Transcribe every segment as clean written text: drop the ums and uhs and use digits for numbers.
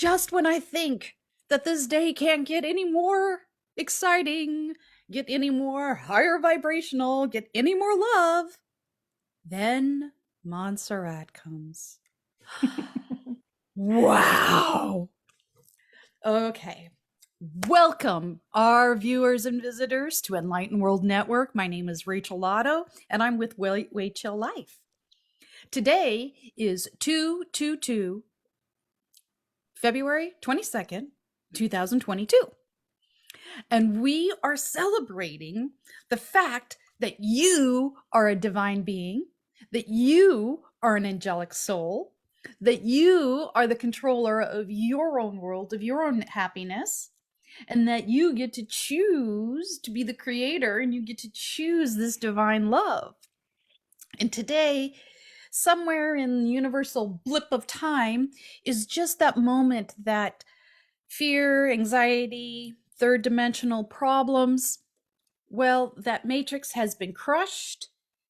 just when I think that this day can't get any more exciting, get any more higher vibrational, get any more love, then Montserrat comes. Wow. Okay. Welcome, our viewers and visitors, to Enlightened World Network. My name is Rachel Lotto, and I'm with Way Chill Life. Today is 222 February 22nd, 2022. And we are celebrating the fact that you are a divine being, that you are an angelic soul, that you are the controller of your own world, of your own happiness, and that you get to choose to be the creator and you get to choose this divine love. And today, somewhere in the universal blip of time, is just that moment that fear, anxiety, third dimensional problems, well, that matrix has been crushed.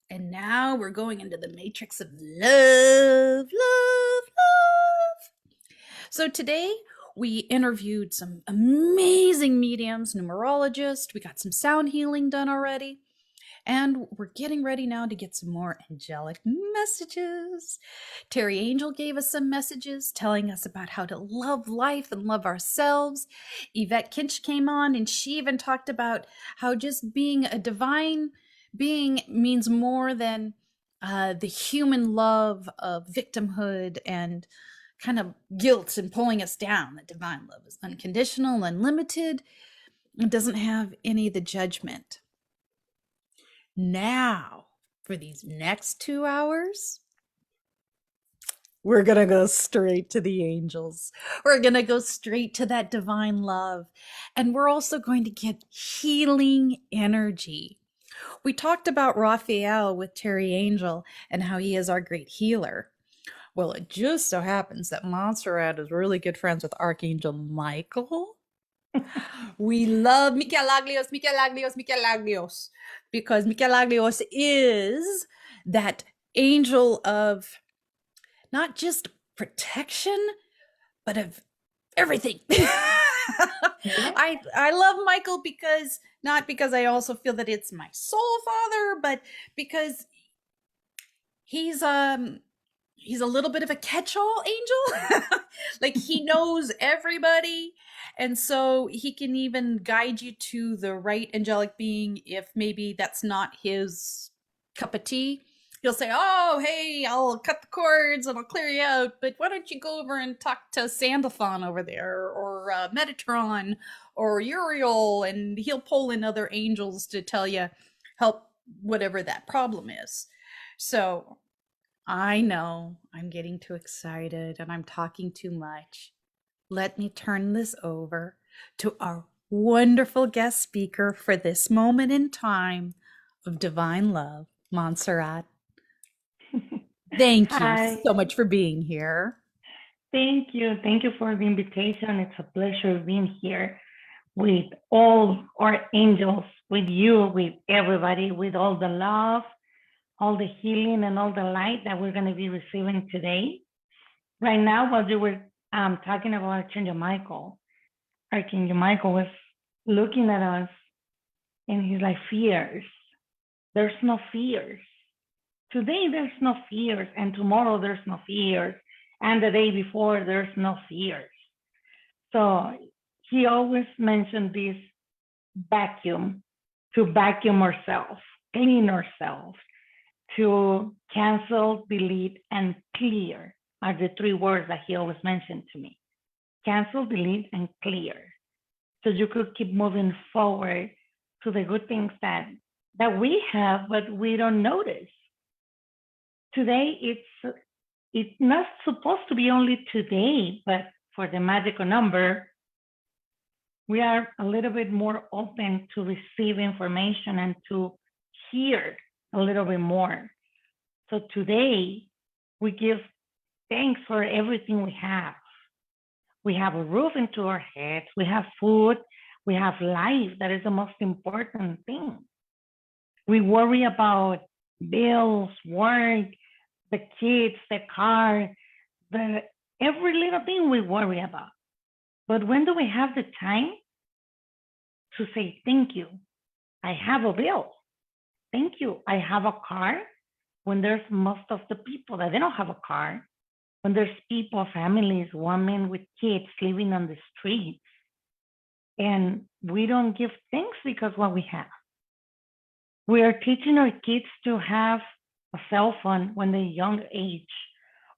And now we're going into the matrix of love, love, love. So today we interviewed some amazing mediums, numerologists. We got some sound healing done already. And we're getting ready now to get some more angelic messages. Terry Angel gave us some messages telling us about how to love life and love ourselves. Yvette Kinch came on and she even talked about how just being a divine being means more than the human love of victimhood and kind of guilt and pulling us down. The divine love is unconditional, unlimited. It doesn't have any of the judgment. Now, for these next 2 hours, we're going to go straight to the angels. We're going to go straight to that divine love. And we're also going to get healing energy. We talked about Raphael with Terry Angel and how he is our great healer. Well, it just so happens that Montserrat is really good friends with Archangel Michael. We love Michelaglios, because Michelaglios is that angel of not just protection, but of everything. I love Michael because, not because I also feel that it's my soul father, but because he's a little bit of a catch-all angel. Like he knows everybody, and so he can even guide you to the right angelic being if maybe that's not his cup of tea. He'll say, oh, hey, I'll cut the cords and I'll clear you out, but why don't you go over and talk to Sandathon over there, or Metatron, or Uriel, and he'll pull in other angels to tell you, help whatever that problem is. So I know I'm getting too excited and I'm talking too much. Let me turn this over to our wonderful guest speaker for this moment in time of divine love, Montserrat. Thank you Hi. so much for being here. Thank you. Thank you for the invitation. It's a pleasure being here with all our angels, with you, with everybody, with all the love, all the healing, and all the light that we're going to be receiving today. Right now, while you were talking about Archangel Michael was looking at us and he's like, fears. There's no fears. Today, there's no fears, and tomorrow, there's no fears, and the day before, there's no fears. So he always mentioned this vacuum, to vacuum ourselves, clean ourselves, to cancel, delete, and clear are the 3 words that he always mentioned to me. Cancel, delete, and clear. So you could keep moving forward to the good things that we have, but we don't notice. Today, it's not supposed to be only today, but for the magical number, we are a little bit more open to receive information and to hear a little bit more. So today, we give thanks for everything we have. We have a roof into our heads, we have food, we have life. That is the most important thing. We worry about bills, work, the kids, the car, every little thing we worry about. But when do we have the time to say thank you? I have a bill. Thank you. I have a car. When there's most of the people that they don't have a car, when there's people, families, women with kids living on the streets, and we don't give thanks because what we have. We are teaching our kids to have a cell phone when they're young age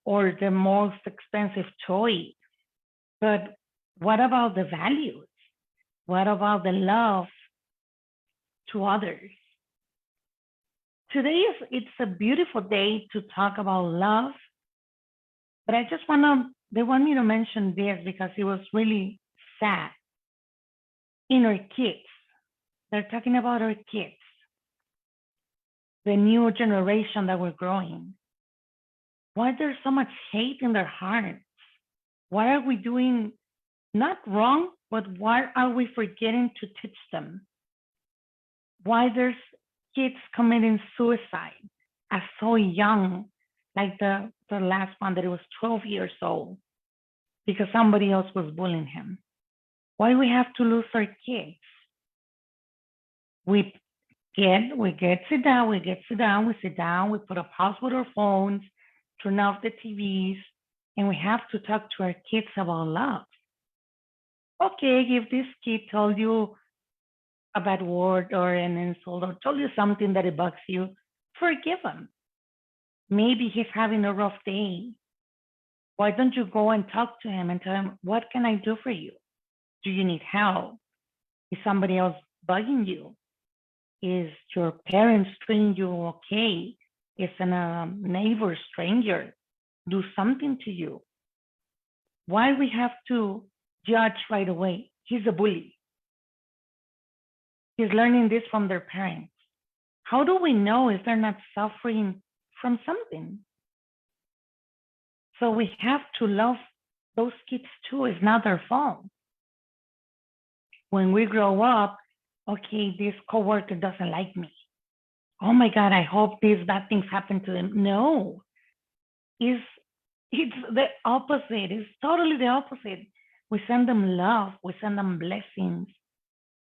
or the most expensive toy. But what about the values? What about the love to others? Today it's a beautiful day to talk about love, but they want me to mention this because it was really sad. In our kids, they're talking about our kids, the new generation that we're growing. Why there's so much hate in their hearts? Why are we doing not wrong, but why are we forgetting to teach them? Why there's kids committing suicide as so young, like the last one that it was 12 years old because somebody else was bullying him. Why we have to lose our kids? We sit down, we put a pause with our phones, turn off the TVs, and we have to talk to our kids about love. Okay, if this kid told you a bad word or an insult or told you something that it bugs you, forgive him. Maybe he's having a rough day. Why don't you go and talk to him and tell him, what can I do for you? Do you need help? Is somebody else bugging you? Is your parents treating you okay? Is a neighbor, stranger, do something to you? Why we have to judge right away? He's a bully. He's learning this from their parents. How do we know if they're not suffering from something? So we have to love those kids too. It's not their fault. When we grow up, okay, this coworker doesn't like me. Oh my God, I hope these bad things happen to them. No, it's the opposite. It's totally the opposite. We send them love. We send them blessings.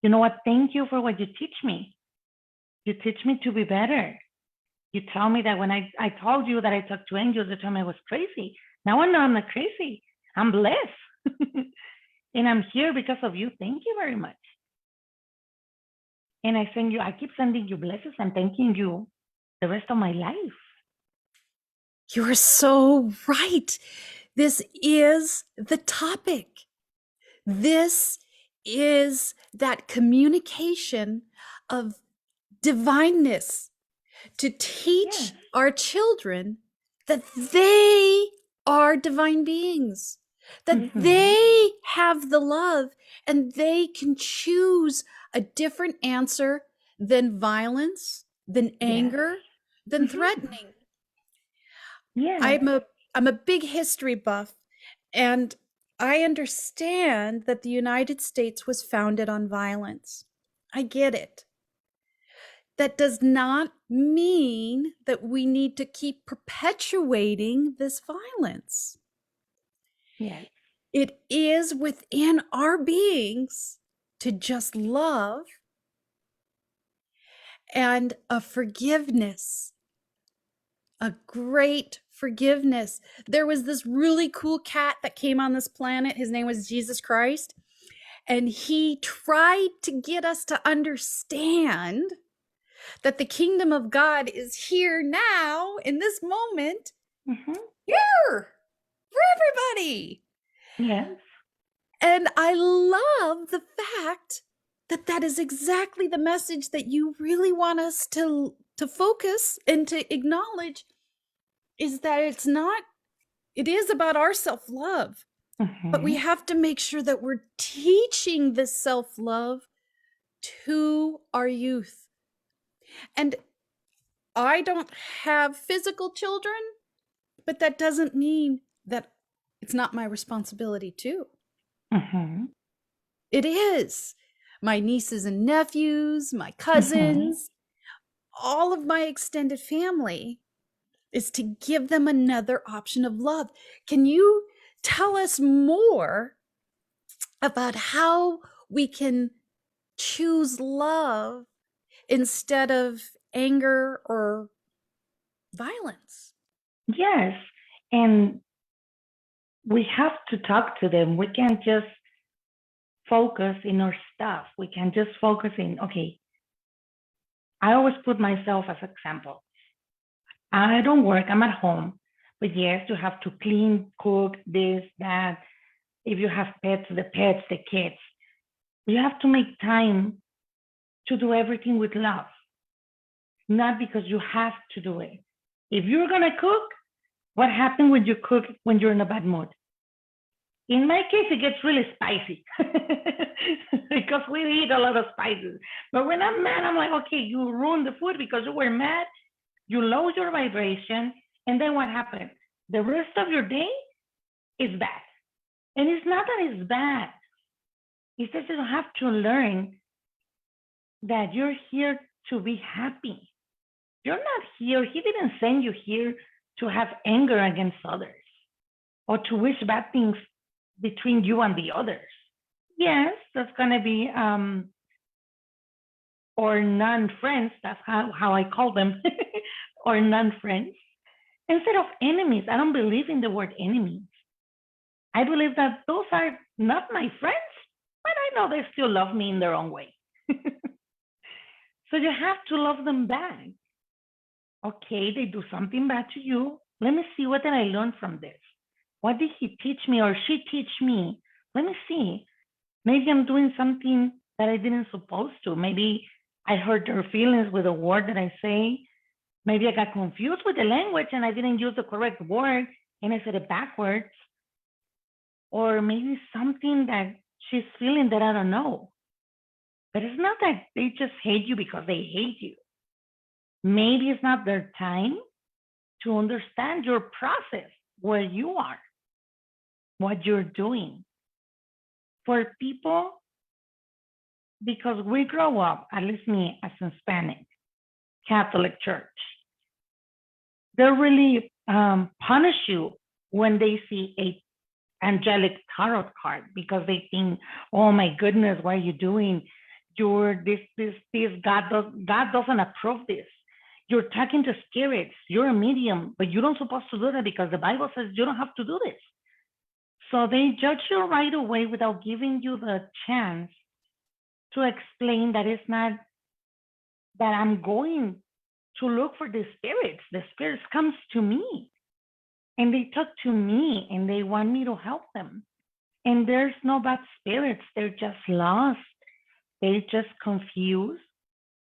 You know what? Thank you for what you teach me. You teach me to be better. You tell me that when I told you that I talked to angels, you told me I was crazy. Now I know I'm not crazy. I'm blessed. And I'm here because of you. Thank you very much. And I keep sending you blessings and thanking you the rest of my life. You're so right. This is the topic. This is that communication of divineness to teach our children that they are divine beings, that they have the love and they can choose a different answer than violence, than anger, than threatening. I'm a big history buff, and I understand that the United States was founded on violence. I get it. That does not mean that we need to keep perpetuating this violence. Yes. It is within our beings to just love and a forgiveness, a great forgiveness. There was this really cool cat that came on this planet. His name was Jesus Christ. And he tried to get us to understand that the kingdom of God is here now in this moment, here for everybody. Yes. And I love the fact that that is exactly the message that you really want us to focus and to acknowledge, is that it is about our self-love, but we have to make sure that we're teaching this self-love to our youth. And I don't have physical children, but that doesn't mean that it's not my responsibility too. It is. My nieces and nephews, my cousins, all of my extended family, is to give them another option of love. Can you tell us more about how we can choose love instead of anger or violence. Yes. And we have to talk to them. We can't just focus in our stuff. We can just focus in, okay, I always put myself as example. I don't work, I'm at home. But yes, you have to clean, cook, this, that. If you have pets, the kids. You have to make time to do everything with love, not because you have to do it. If you're gonna cook, what happens when you cook when you're in a bad mood? In my case, it gets really spicy because we eat a lot of spices. But when I'm mad, I'm like, okay, you ruined the food because you were mad, you lost your vibration, and then what happened? The rest of your day is bad. And it's not that it's bad, it's that you have to learn that you're here to be happy. You're not here, he didn't send you here to have anger against others or to wish bad things between you and the others. Yes, that's gonna be or non-friends, that's how I call them, or non-friends, instead of enemies. I don't believe in the word enemies. I believe that those are not my friends, but I know they still love me in their own way. So you have to love them back. Okay, they do something bad to you. Let me see, what did I learn from this? What did he teach me or she teach me? Let me see. Maybe I'm doing something that I didn't supposed to. Maybe I hurt their feelings with a word that I say. Maybe I got confused with the language and I didn't use the correct word and I said it backwards. Or maybe something that she's feeling that I don't know. But it's not that they just hate you because they hate you. Maybe it's not their time to understand your process, where you are, what you're doing. For people, because we grow up, at least me as a Hispanic, Catholic Church, they really punish you when they see a angelic tarot card because they think, oh my goodness, what are you doing? You're this. God doesn't approve this. You're talking to spirits. You're a medium, but you don't supposed to do that because the Bible says you don't have to do this. So they judge you right away without giving you the chance to explain that it's not that I'm going to look for the spirits. The spirits comes to me and they talk to me and they want me to help them. And there's no bad spirits. They're just lost. They're just confused.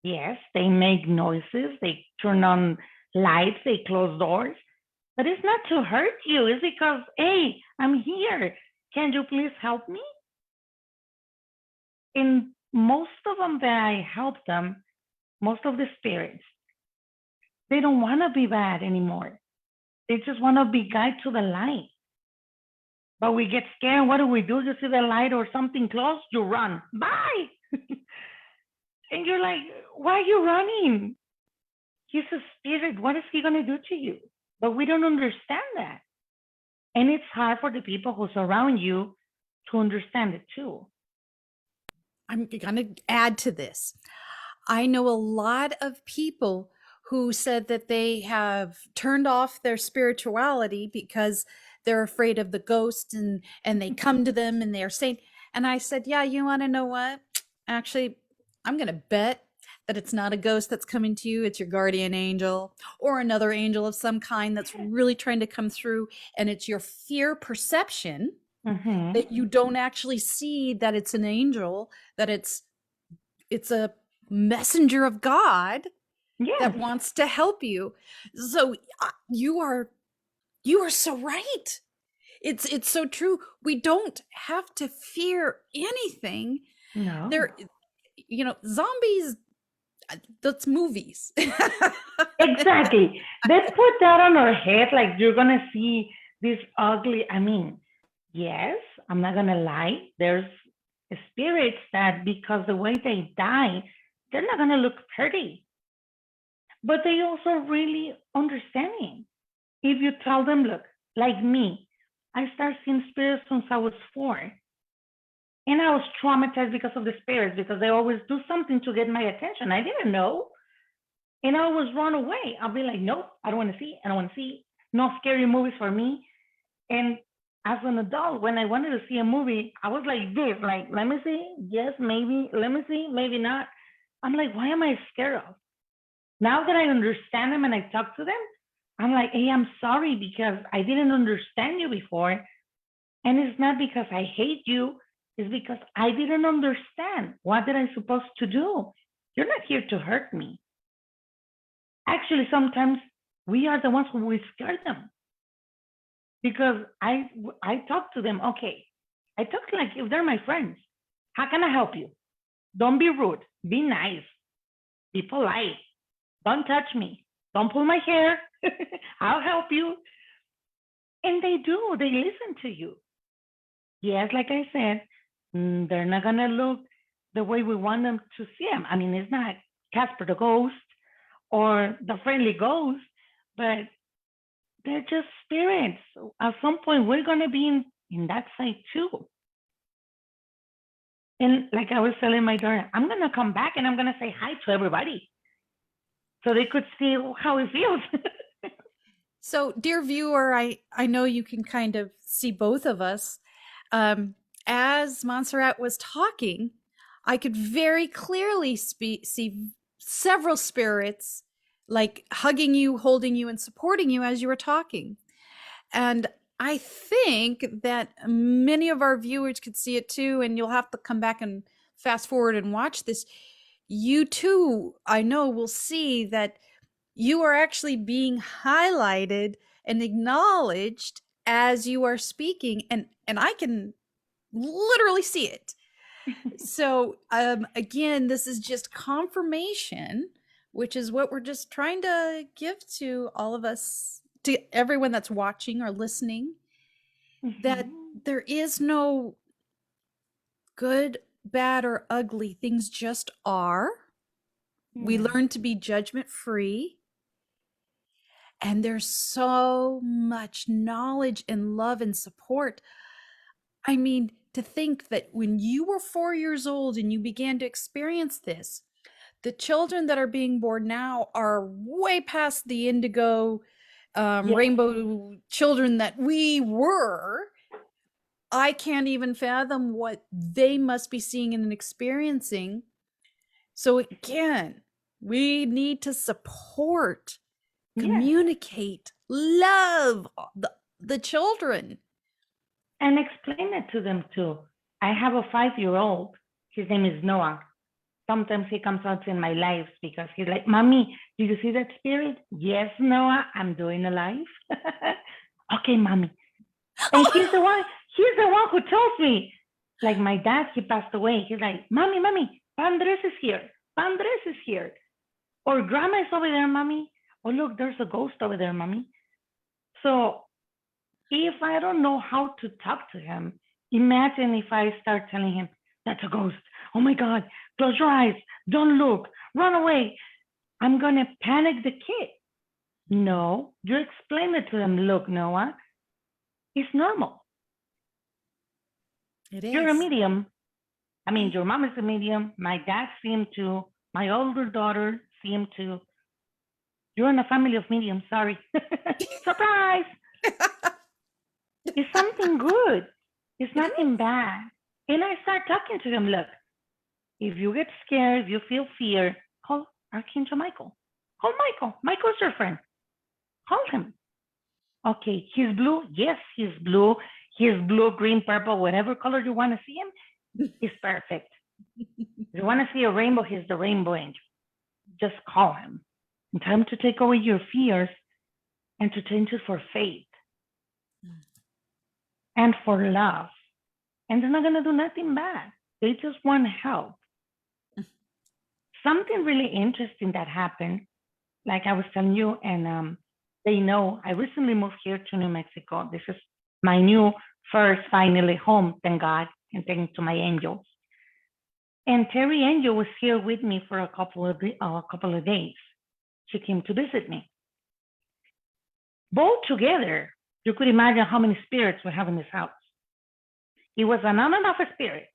Yes, they make noises. They turn on lights. They close doors. But it's not to hurt you. It's because, hey, I'm here. Can you please help me? And most of them that I help them, most of the spirits, they don't want to be bad anymore. They just want to be guided to the light. But we get scared. What do? You see the light or something close, you run. Bye. And you're like, why are you running? He's a spirit. What is he going to do to you? But we don't understand that. And it's hard for the people who surround you to understand it too. I'm going to add to this. I know a lot of people who said that they have turned off their spirituality because they're afraid of the ghosts and they come to them and they're saying, and I said, yeah, you want to know what? Actually, I'm going to bet that it's not a ghost that's coming to you. It's your guardian angel or another angel of some kind that's really trying to come through. And it's your fear perception that you don't actually see that it's an angel, that it's a messenger of God that wants to help you. So you are so right. It's so true. We don't have to fear anything. No. There, zombies, that's movies. Exactly. They put that on our head like you're going to see this ugly. I mean, yes, I'm not going to lie. There's spirits that because the way they die, they're not going to look pretty. But they also really understanding. If you tell them, look, like me, I started seeing spirits since I was 4. And I was traumatized because of the spirits, because they always do something to get my attention. I didn't know. And I always run away. I'll be like, nope, I don't want to see. I don't want to see. No scary movies for me. And as an adult, when I wanted to see a movie, I was like this, like, let me see. Yes, maybe. Let me see. Maybe not. I'm like, why am I scared of? Now that I understand them and I talk to them, I'm like, hey, I'm sorry because I didn't understand you before. And it's not because I hate you. It's because I didn't understand. What did I supposed to do? You're not here to hurt me. Actually, sometimes we are the ones who will scare them. Because I talk to them, okay. I talk like if they're my friends. How can I help you? Don't be rude. Be nice. Be polite. Don't touch me. Don't pull my hair. I'll help you. And they do. They listen to you. Yes, like I said, they're not going to look the way we want them to see them. I mean, it's not Casper the Ghost or the Friendly Ghost, but they're just spirits. At some point, we're going to be in that side too. And like I was telling my daughter, I'm going to come back and I'm going to say hi to everybody so they could see how it feels. So, dear viewer, I know you can kind of see both of us. As Montserrat was talking, I could very clearly see several spirits like hugging you, holding you, and supporting you as you were talking. And I think that many of our viewers could see it too, and you'll have to come back and fast forward and watch this. You too, I know, will see that you are actually being highlighted and acknowledged as you are speaking, and I can literally see it. So again, this is just confirmation, which is what we're just trying to give to all of us, to everyone that's watching or listening, that there is no good, bad, or ugly. Things just are. We learn to be judgment free. And there's so much knowledge and love and support. I mean, to think that when you were 4 years old and you began to experience this, the children that are being born now are way past the indigo rainbow children that we were. I can't even fathom what they must be seeing and experiencing. So again, we need to support, communicate, love the children. And explain it to them too. I have a 5-year-old. His name is Noah. Sometimes he comes out in my lives because he's like, Mommy, do you see that spirit? Yes, Noah, I'm doing a live. Okay, Mommy. And he's the one who tells me, like my dad, he passed away. He's like, Mommy, Andres is here. Andres is here. Or Grandma is over there, Mommy. Oh, look, there's a ghost over there, Mommy. So if I don't know how to talk to him, imagine if I start telling him, that's a ghost. Oh my God, close your eyes. Don't look. Run away. I'm going to panic the kid. No, you explain it to them. Look, Noah, it's normal. It is. You're a medium. I mean, your mom is a medium. My dad seemed to. My older daughter seemed to. You're in a family of mediums. Sorry. Surprise. It's something good. It's nothing bad. And I start talking to them. Look, if you get scared, if you feel fear, call Archangel Michael. Call Michael. Michael's your friend. Call him. Okay, he's blue. Yes, he's blue. He's blue, green, purple, whatever color you want to see him, he's perfect. If you want to see a rainbow, he's the rainbow angel. Just call him. And tell him to take away your fears and to change it for faith and for love. And they're not going to do nothing bad. They just want help. Something really interesting that happened, like I was telling you, and they know I recently moved here to New Mexico. This is my new first finally home, thank God, and thanks to my angels. And Terry Angel was here with me for a couple of days. She came to visit me. Both together, you could imagine how many spirits we have in this house. It was an on and off spirit.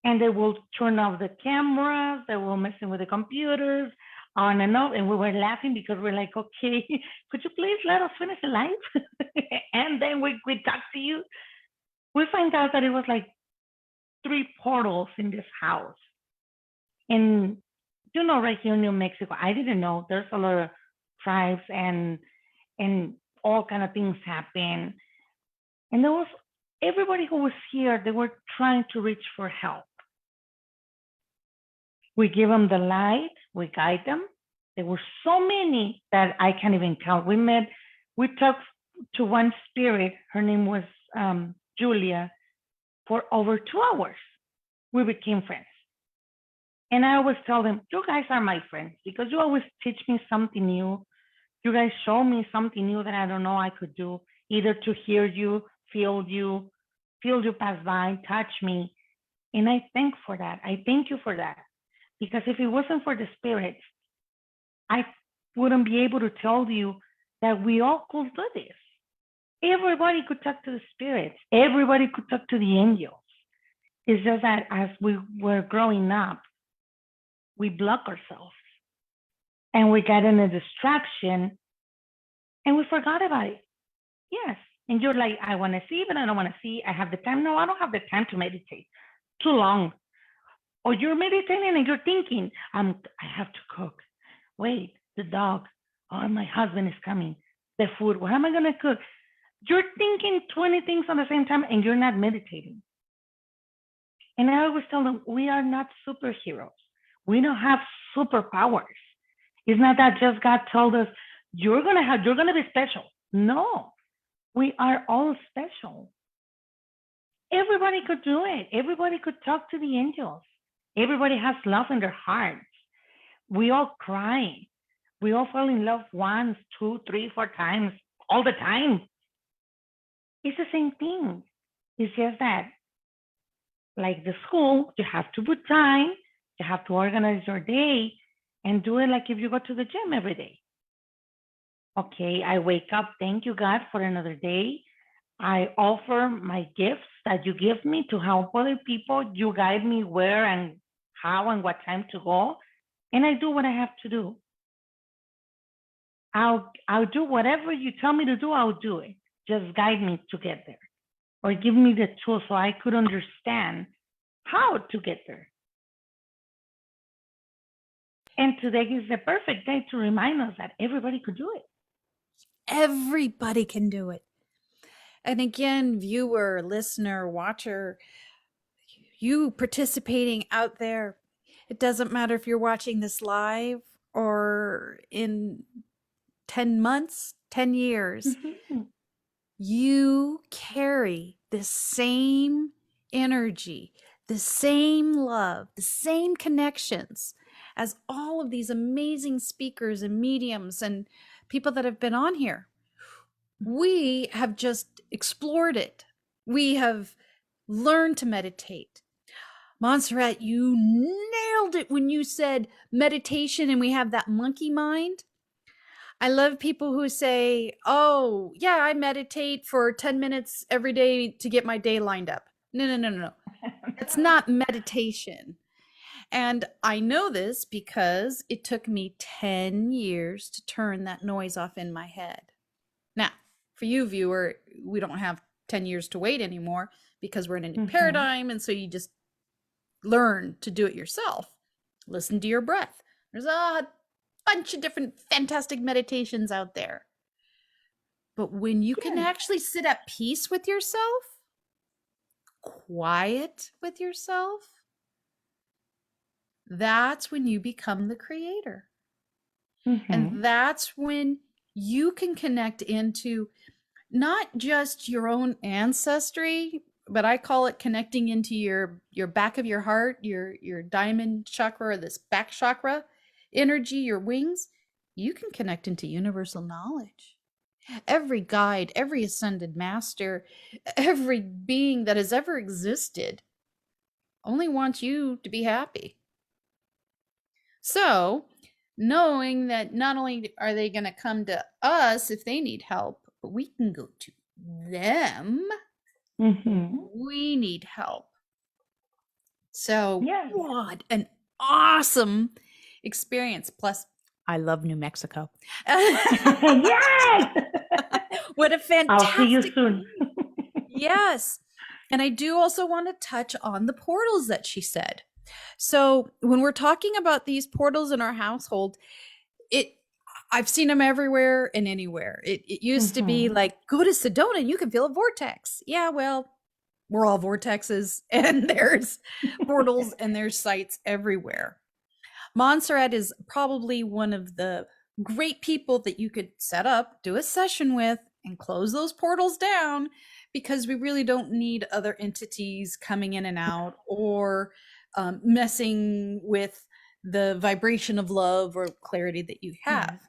and they will turn off the cameras, they were messing with the computers, on and off, and we were laughing because we're like, okay, could you please let us finish the live? And then we talk to you. We find out that it was like 3 portals in this house. And right here in New Mexico, I didn't know there's a lot of tribes and all kind of things happen. And there was everybody who was here, they were trying to reach for help. We give them the light, we guide them. There were so many that I can't even count. We talked to one spirit, her name was Julia, for over 2 hours. We became friends. And I always tell them, you guys are my friends because you always teach me something new. You guys show me something new that I don't know I could do, either to hear you, feel you pass by, touch me. And I thank for that. I thank you for that. Because if it wasn't for the spirits, I wouldn't be able to tell you that we all could do this. Everybody could talk to the spirits. Everybody could talk to the angels. It's just that as we were growing up, we block ourselves and we got in a distraction and we forgot about it. Yes. And you're like, I want to see, but I don't want to see. I have the time. No, I don't have the time to meditate. Too long. Or you're meditating and you're thinking, I have to cook. Wait, the dog. Oh, my husband is coming. The food. What am I going to cook? You're thinking 20 things at the same time and you're not meditating. And I always tell them, we are not superheroes. We don't have superpowers. It's not that just God told us, you're going to be special. No, we are all special. Everybody could do it. Everybody could talk to the angels. Everybody has love in their hearts. We all cry. We all fall in love once, 2, 3, 4 times, all the time. It's the same thing. It's just that, like the school, you have to put time, you have to organize your day and do it like if you go to the gym every day. Okay, I wake up, thank you, God, for another day. I offer my gifts that you give me to help other people. You guide me where and how and what time to go. And I do what I have to do. I'll do whatever you tell me to do, I'll do it. Just guide me to get there. Or give me the tools so I could understand how to get there. And today is the perfect day to remind us that everybody could do it. Everybody can do it. And again, viewer, listener, watcher, you participating out there, it doesn't matter if you're watching this live or in 10 months, 10 years, you carry the same energy, the same love, the same connections as all of these amazing speakers and mediums and people that have been on here. We have just explored it. We have learned to meditate. Montserrat, you nailed it when you said meditation and we have that monkey mind. I love people who say, oh, yeah, I meditate for 10 minutes every day to get my day lined up. No. That's not meditation. And I know this because it took me 10 years to turn that noise off in my head. Now, for you, viewer, we don't have 10 years to wait anymore because we're in a new paradigm. And so you just learn to do it yourself. Listen to your breath. There's a bunch of different fantastic meditations out there. But when you can actually sit at peace with yourself, quiet with yourself, that's when you become the creator. And that's when you can connect into not just your own ancestry, but I call it connecting into your back of your heart, your diamond chakra, or this back chakra energy, your wings. You can connect into universal knowledge. Every guide, every ascended master, every being that has ever existed only wants you to be happy. So, knowing that not only are they going to come to us if they need help, but we can go to them. We need help. So, Yeah. what an awesome experience. Plus, I love New Mexico. Yes. What a I'll see you fantastic soon. thing. Yes. And I do also want to touch on the portals that she said. So, when we're talking about these portals in our household, it I've seen them everywhere and anywhere. It used to be Mhm. like, go to Sedona and you can feel a vortex. Yeah, well, we're all vortexes and there's portals and there's sites everywhere. Montserrat is probably one of the great people that you could set up, do a session with, and close those portals down, because we really don't need other entities coming in and out or messing with the vibration of love or clarity that you have. Yes.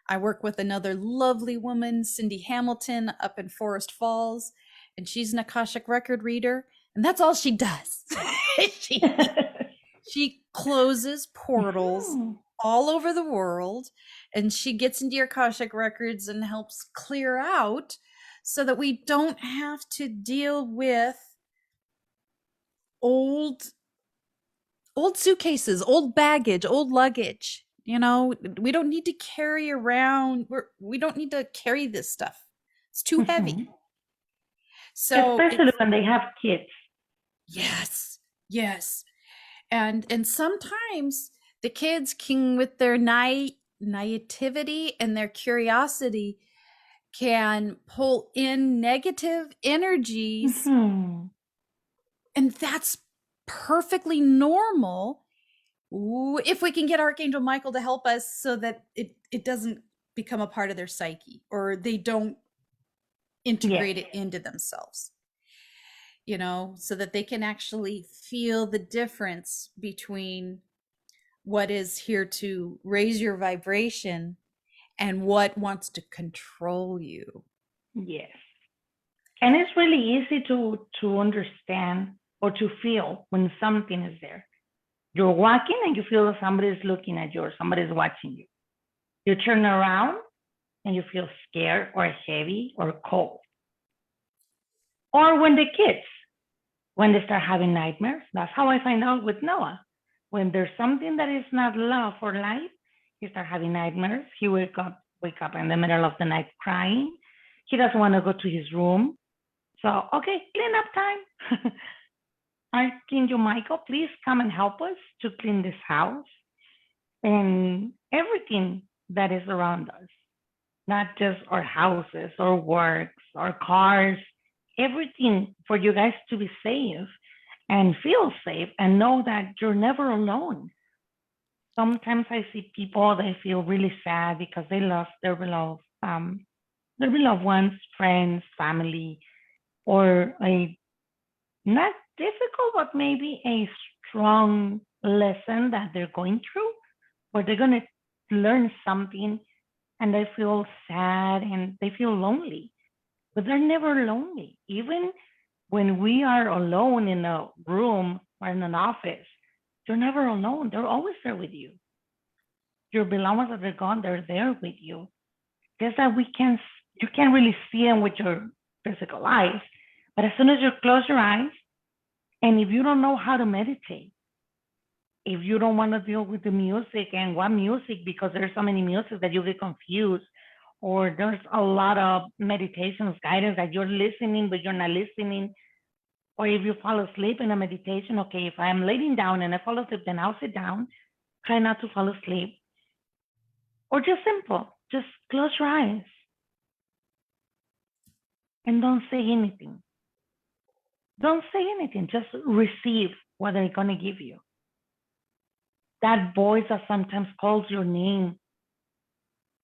I work with another lovely woman, Cindy Hamilton, up in Forest Falls, and she's an Akashic record reader, and that's all she does. she closes portals Mhm. all over the world, and she gets into your Akashic records and helps clear out so that we don't have to deal with old suitcases, old baggage, old luggage. You know, we don't need to carry around. We don't need to carry this stuff. It's too heavy. Mhm. So Especially it's when they have kids. yes, yes, and sometimes the kids can, with their naivety and their curiosity, can pull in negative energies, Mhm. and that's perfectly normal if we can get Archangel Michael to help us so that it doesn't become a part of their psyche or they don't Yes. integrate it into themselves, you know, so that they can actually feel the difference between what is here to raise your vibration and what wants to control you. Yes. And it's really easy to understand or to feel when something is there. You're walking and you feel that somebody's looking at you or somebody's watching you. You turn around and you feel scared or heavy or cold. Or when the kids, when they start having nightmares, that's how I find out with Noah. When there's something that is not love or light, he start having nightmares. He wake up in the middle of the night crying. He doesn't want to go to his room. So, okay, clean up time. Archangel Michael, please come and help us to clean this house and everything that is around us, not just our houses or works or cars, everything for you guys to be safe and feel safe and know that you're never alone. Sometimes I see people, they feel really sad because they lost their beloved ones, friends, family, or a not difficult, but maybe a strong lesson that they're going through, or they're going to learn something and they feel sad and they feel lonely. But they're never lonely. Even when we are alone in a room or in an office, you're never alone. They're always there with you. Your beloveds that are gone, they're there with you. Just that you can't really see them with your physical eyes. But as soon as you close your eyes, and if you don't know how to meditate, if you don't want to deal with the music and what music, because there's so many music that you get confused, or there's a lot of meditations, guidance that you're listening, but you're not listening. Or if you fall asleep in a meditation, okay, if I'm laying down and I fall asleep, then I'll sit down, try not to fall asleep. Or just simple, just close your eyes and don't say anything. Don't say anything, just receive what they're going to give you. That voice that sometimes calls your name,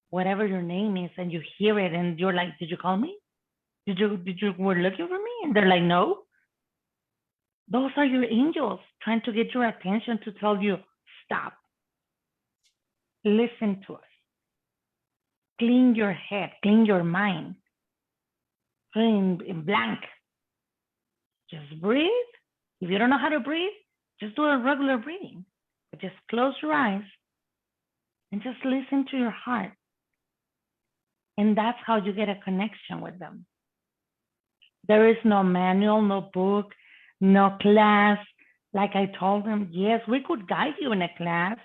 whatever your name is, and you hear it and you're like, did you call me? Did you were looking for me? And they're like, no. Those are your angels trying to get your attention to tell you, stop. Listen to us. Clean your head, clean your mind. Clean blank. Just breathe. If you don't know how to breathe, just do a regular breathing. But just close your eyes and just listen to your heart. And that's how you get a connection with them. There is no manual, no book, no class, Like I told them, yes, we could guide you in a class.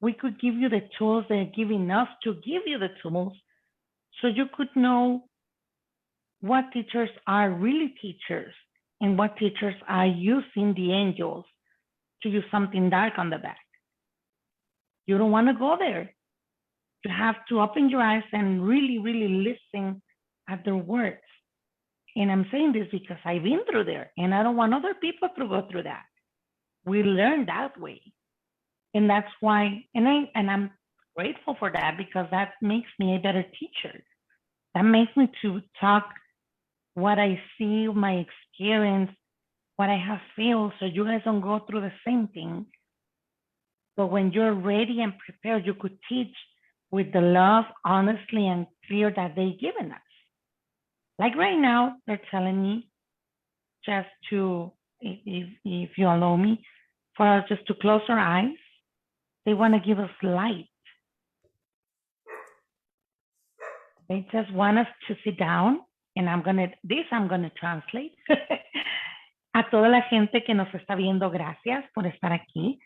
We could give you the tools. They're giving us to give you the tools so you could know what teachers are really teachers and what teachers are using the angels to use something dark on the back. You don't want to go there. You have to open your eyes and really, really listen at their words. And I'm saying this because I've been through there and I don't want other people to go through that. We learn that way. And that's why, I'm grateful for that because that makes me a better teacher. That makes me to talk what I see, my experience, what I have felt, so you guys don't go through the same thing. But when you're ready and prepared, you could teach with the love, honestly, and clear that they've given us. Like right now, they're telling me just to, if you allow me, for us just to close our eyes. They want to give us light. They just want us to sit down, and I'm gonna translate. A toda la gente que nos está viendo, gracias por estar aquí.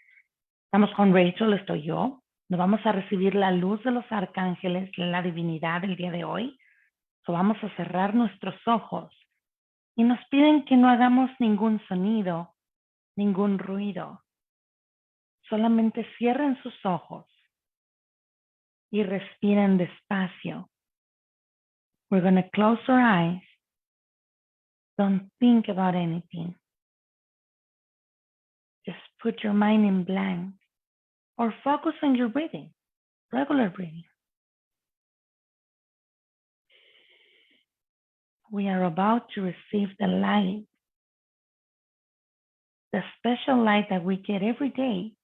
Estamos con Rachel, estoy yo. Nos vamos a recibir la luz de los arcángeles, la divinidad el día de hoy. So vamos a cerrar nuestros ojos y nos piden que no hagamos ningún sonido, ningún ruido. Solamente cierren sus ojos y respiren despacio. We're going to close our eyes. Don't think about anything. Just put your mind in blank or focus on your breathing, regular breathing. We are about to receive the light, the special light that we get every day,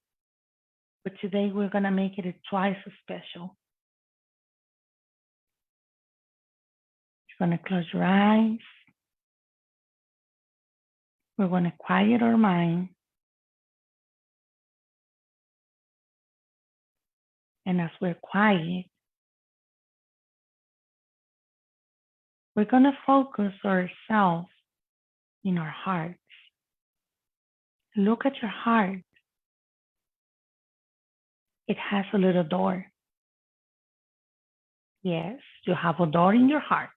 but today we're going to make it twice as special. You're going to close your eyes. We're going to quiet our mind. And as we're quiet, we're going to focus ourselves in our hearts. Look at your heart. It has a little door. Yes, you have a door in your heart.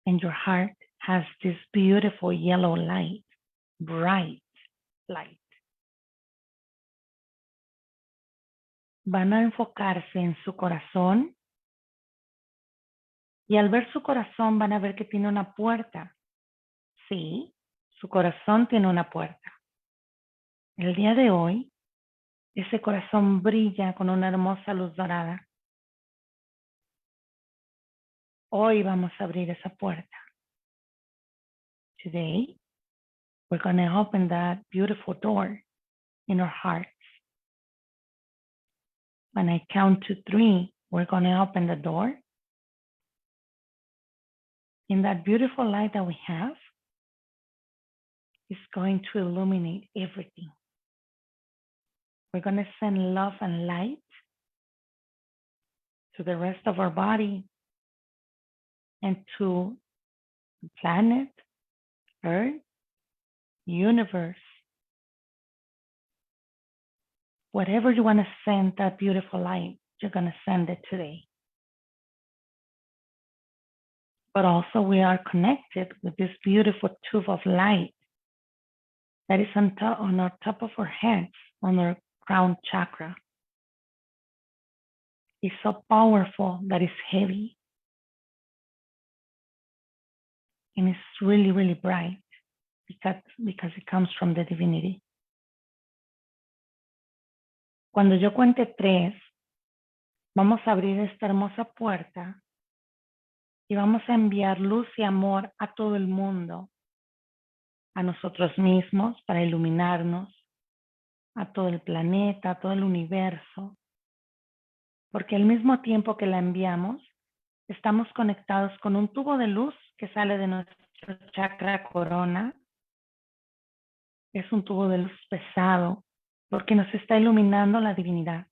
And your heart has this beautiful yellow light, bright light. Van a enfocarse en su corazón y al ver su corazón van a ver que tiene una puerta. Sí, su corazón tiene una puerta. El día de hoy, ese corazón brilla con una hermosa luz dorada. Hoy vamos a abrir esa puerta. Today, we're going to open that beautiful door in our hearts. When I count to 3, we're going to open the door. And that beautiful light that we have is going to illuminate everything. We're going to send love and light to the rest of our body and to the planet, Earth, universe. Whatever you want to send that beautiful light, you're going to send it today. But also we are connected with this beautiful tube of light that is on our top of our heads, on our crown chakra. It's so powerful that it's heavy. And it's really, really bright because it comes from the divinity. Cuando yo cuente 3, vamos a abrir esta hermosa puerta y vamos a enviar luz y amor a todo el mundo, a nosotros mismos para iluminarnos, a todo el planeta, a todo el universo, porque al mismo tiempo que la enviamos, estamos conectados con un tubo de luz que sale de nuestro chakra corona. Es un tubo de luz pesado porque nos está iluminando la divinidad.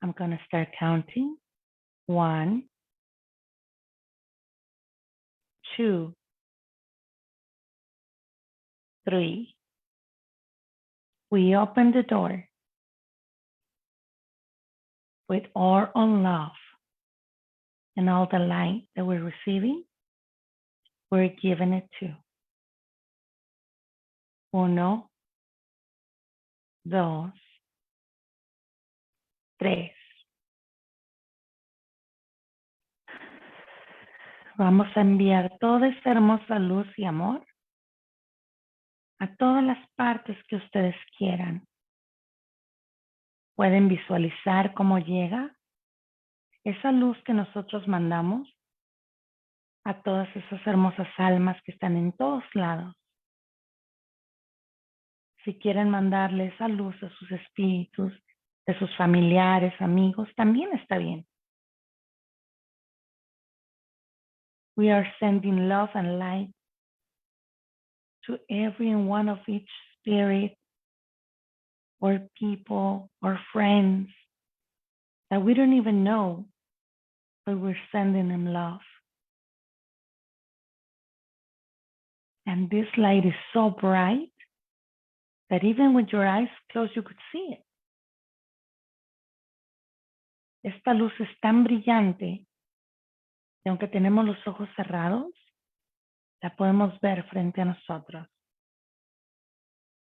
I'm going to start counting. 1, 2, 3. We open the door with our own love and all the light that we're receiving, we're giving it to 1, 2, 3. Vamos a enviar toda esa hermosa luz y amor a todas las partes que ustedes quieran. Pueden visualizar cómo llega esa luz que nosotros mandamos a todas esas hermosas almas que están en todos lados. Si quieren mandarle esa luz a sus espíritus, de sus familiares, amigos, también está bien. We are sending love and light to every one of each spirit or people or friends that we don't even know, but we're sending them love. And this light is so bright that even with your eyes closed, you could see it. Esta luz es tan brillante que aunque tenemos los ojos cerrados, la podemos ver frente a nosotros.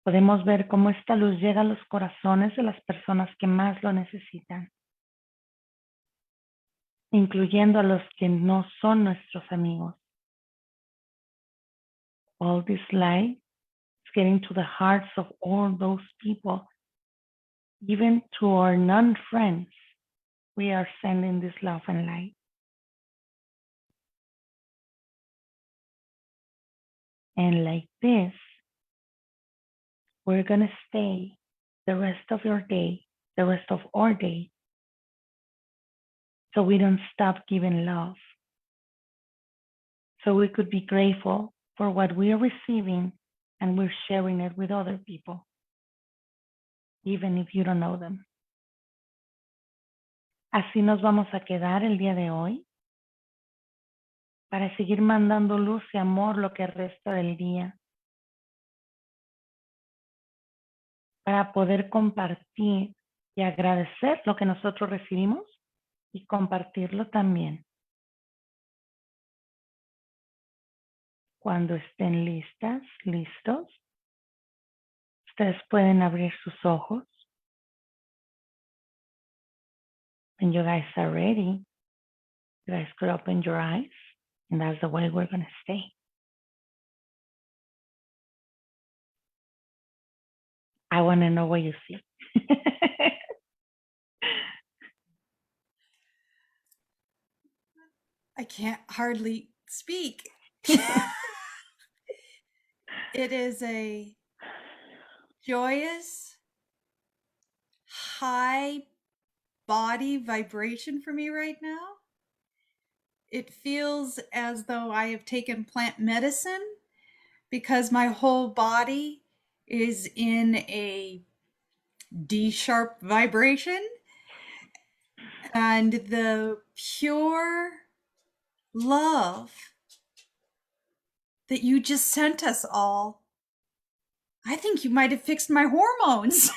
Podemos ver cómo esta luz llega a los corazones de las personas que más lo necesitan, incluyendo a los que no son nuestros amigos. All this light is getting to the hearts of all those people, even to our non-friends. We are sending this love and light. And like this, we're going to stay the rest of your day, the rest of our day, so we don't stop giving love. So we could be grateful for what we are receiving and we're sharing it with other people, even if you don't know them. Así nos vamos a quedar el día de hoy para seguir mandando luz y amor lo que resta del día, para poder compartir y agradecer lo que nosotros recibimos y compartirlo también. Cuando estén listas, listos, ustedes pueden abrir sus ojos. When you guys are ready, you guys could open your eyes, and that's the way we're going to stay. I want to know what you see. I can't hardly speak. It is a joyous, high body vibration for me right now. It feels as though I have taken plant medicine because my whole body is in a D sharp vibration, and the pure love that you just sent us all, I think you might have fixed my hormones.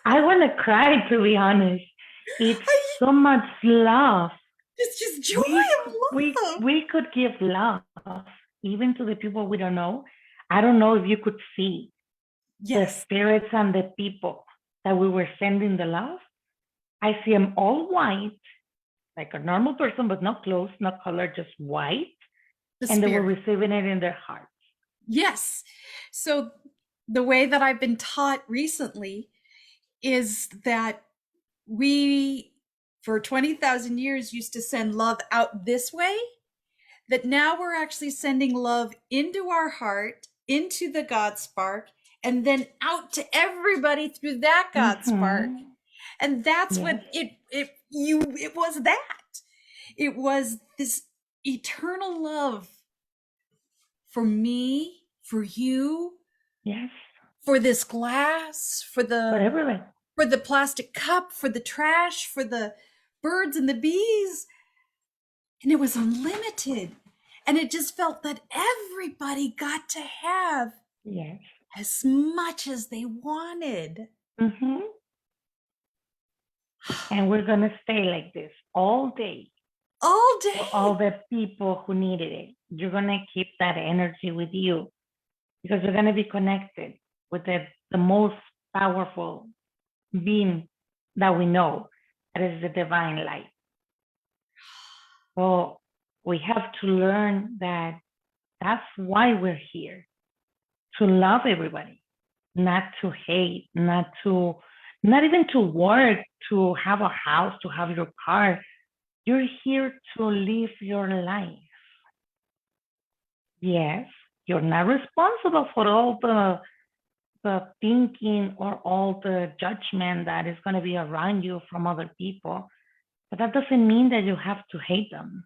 I want to cry, to be honest. It's so much love. It's just joy and love. We could give love even to the people we don't know. I don't know if you could see the spirits and the people that we were sending the love. I see them all white, like a normal person, but not clothes, not color, just white. And they were receiving it in their hearts. Yes. So the way that I've been taught recently is that we, for 20,000 years, used to send love out this way, that now we're actually sending love into our heart, into the God spark, and then out to everybody through that God spark. And that's what it was that. It was this eternal love for me, for you, for this glass, for the plastic cup, for the trash, for the birds and the bees. And it was unlimited. And it just felt that everybody got to have Yes. as much as they wanted. Hmm. And we're going to stay like this all day All for all day. the people who needed it. You're going to keep that energy with you because you're going to be connected with the most powerful being that we know, that is the divine light. So we have to learn that that's why we're here, to love everybody, not to hate, not even to work, to have a house, to have your car. You're here to live your life. Yes, you're not responsible for all the thinking or all the judgment that is going to be around you from other people. But that doesn't mean that you have to hate them.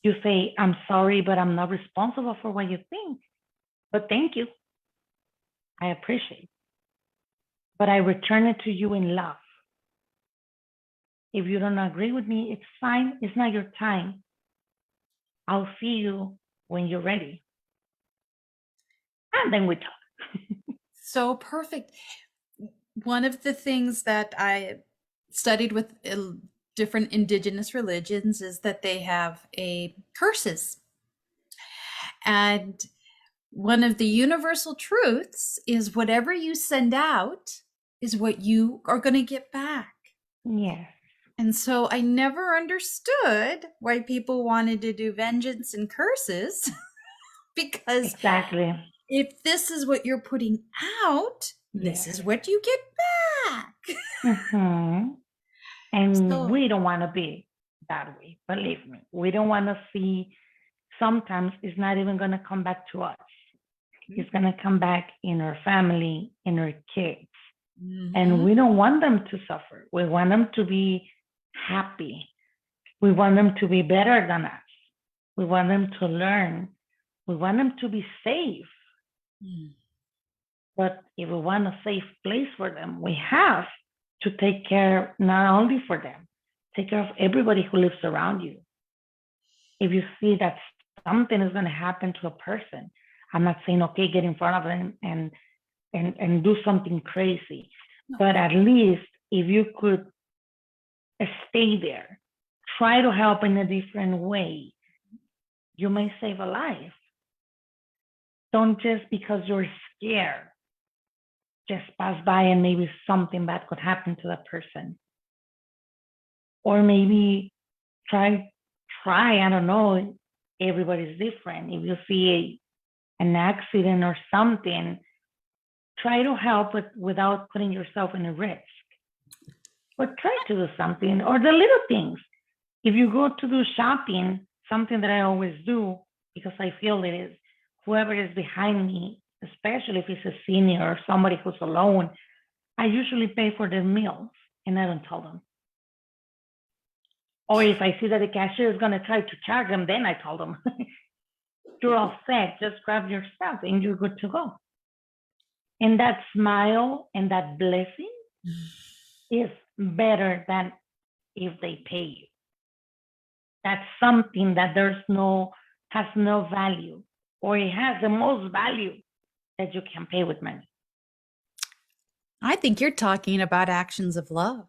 You say, I'm sorry, but I'm not responsible for what you think. But thank you. I appreciate. But I return it to you in love. If you don't agree with me, it's fine. It's not your time. I'll see you when you're ready. And then we talk. So perfect. One of the things that I studied with different indigenous religions is that they have a curses. And one of the universal truths is whatever you send out is what you are going to get back. Yes. And so I never understood why people wanted to do vengeance and curses because Exactly. if this is what you're putting out, this Yes. is what you get back. Mm-hmm. And So, we don't want to be that way. Believe me, we don't want to see. Sometimes it's not even going to come back to us. It's going to come back in our family, in our kids. And we don't want them to suffer. We want them to be happy. We want them to be better than us. We want them to learn. We want them to be safe. But if we want a safe place for them, we have to take care not only for them, take care of everybody who lives around you. If you see that something is going to happen to a person, I'm not saying, okay, get in front of them and do something crazy. But at least if you could stay there, try to help in a different way, you may save a life. Don't just because you're scared, just pass by and maybe something bad could happen to that person. Or maybe try, I don't know, everybody's different. If you see an accident or something, try to help it without putting yourself in a risk. But try to do something, or the little things. If you go to do shopping, something that I always do, because I feel it is, whoever is behind me, especially if it's a senior or somebody who's alone, I usually pay for their meals and I don't tell them. Or if I see that the cashier is going to try to charge them, then I tell them, you're all set, just grab your stuff and you're good to go. And that smile and that blessing is better than if they pay you. That's something that has no value, or it has the most value that you can pay with money. I think you're talking about actions of love.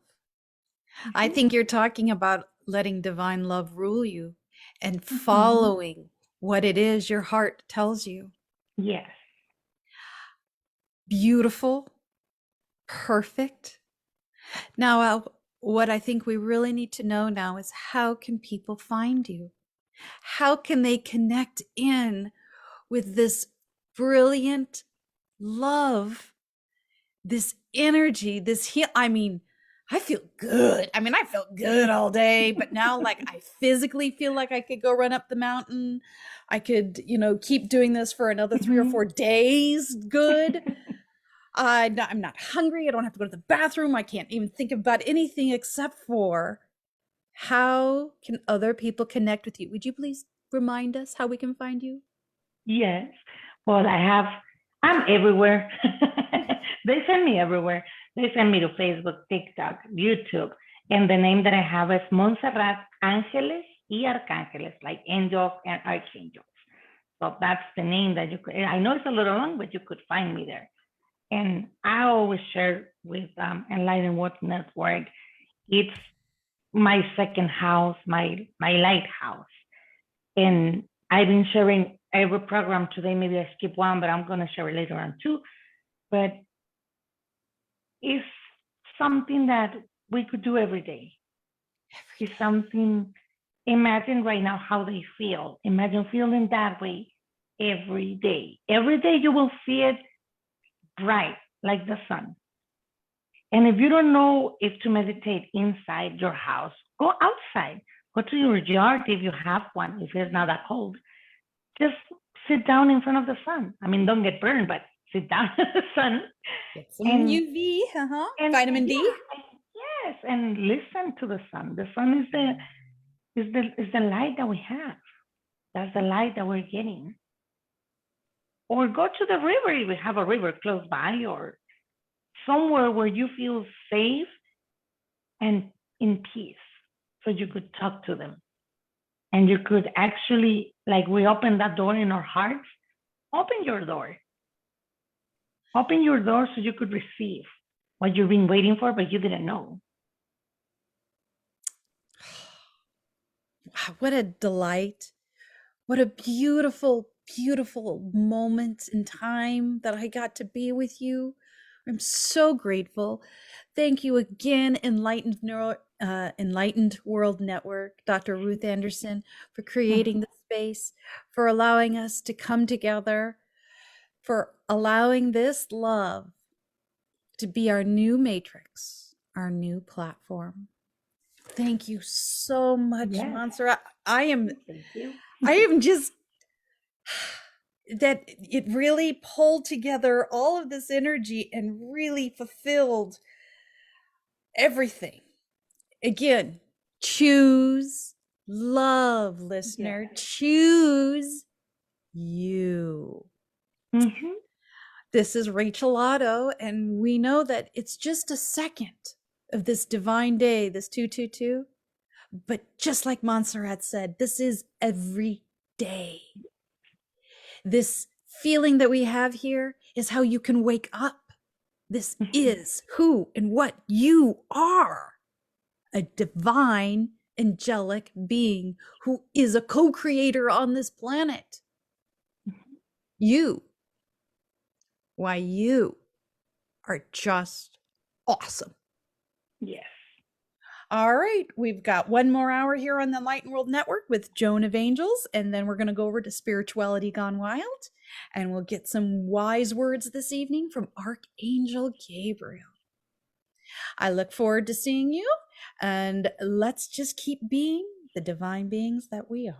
I think you're talking about letting divine love rule you and following what it is your heart tells you. Yes. Beautiful, perfect. Now, what I think we really need to know now is how can people find you? How can they connect in with this brilliant love, this energy, this heal? I mean, I feel good. I mean, I felt good all day, but now like I physically feel like I could go run up the mountain. I could, keep doing this for another 3 or 4 days. Good. I'm not hungry. I don't have to go to the bathroom. I can't even think about anything except for how can other people connect with you? Would you please remind us how we can find you? Yes. Well, I'm everywhere. They send me everywhere. They send me to Facebook, TikTok, YouTube. And the name that I have is Montserrat Angeles y arcángeles, like angels and archangels. So that's the name that you could, I know it's a little long, but you could find me there. And I always share with Enlightened World Network, it's my second house, my lighthouse. And I've been sharing every program today. Maybe I skip one, but I'm going to share it later on too. But it's something that we could do every day. It's something, imagine right now how they feel. Imagine feeling that way every day. Every day you will see it bright like the sun. And if you don't know if to meditate inside your house, go outside. Go to your yard if you have one, if it's not that cold. Just sit down in front of the sun. I mean, don't get burned, but sit down in the sun. Get some UV, and vitamin D. Yes, and listen to the sun. The sun is the light that we have. That's the light that we're getting. Or go to the river if we have a river close by, or somewhere where you feel safe and in peace, so you could talk to them. And you could actually, like we open that door in our hearts, open your door. Open your door so you could receive what you've been waiting for, but you didn't know. Wow, what a delight. What a beautiful, beautiful moment in time that I got to be with you. I'm so grateful. Thank you again, Enlightened World Network, Dr. Ruth Anderson, for creating the space, for allowing us to come together, for allowing this love to be our new matrix, our new platform. Thank you so much, yes. Montserrat. I am just that it really pulled together all of this energy and really fulfilled everything. Again, choose love, listener. Yes. Choose you. Mm-hmm. This is Rachel Otto, and we know that it's just a second of this divine day, this 222. But just like Montserrat said, this is every day. This feeling that we have here is how you can wake up. This is who and what you are. A divine, angelic being who is a co-creator on this planet. You. Why, you are just awesome. Yes. All right, we've got one more hour here on the Enlightened World Network with Joan of Angels, and then we're going to go over to Spirituality Gone Wild, and we'll get some wise words this evening from Archangel Gabriel. I look forward to seeing you, and let's just keep being the divine beings that we are.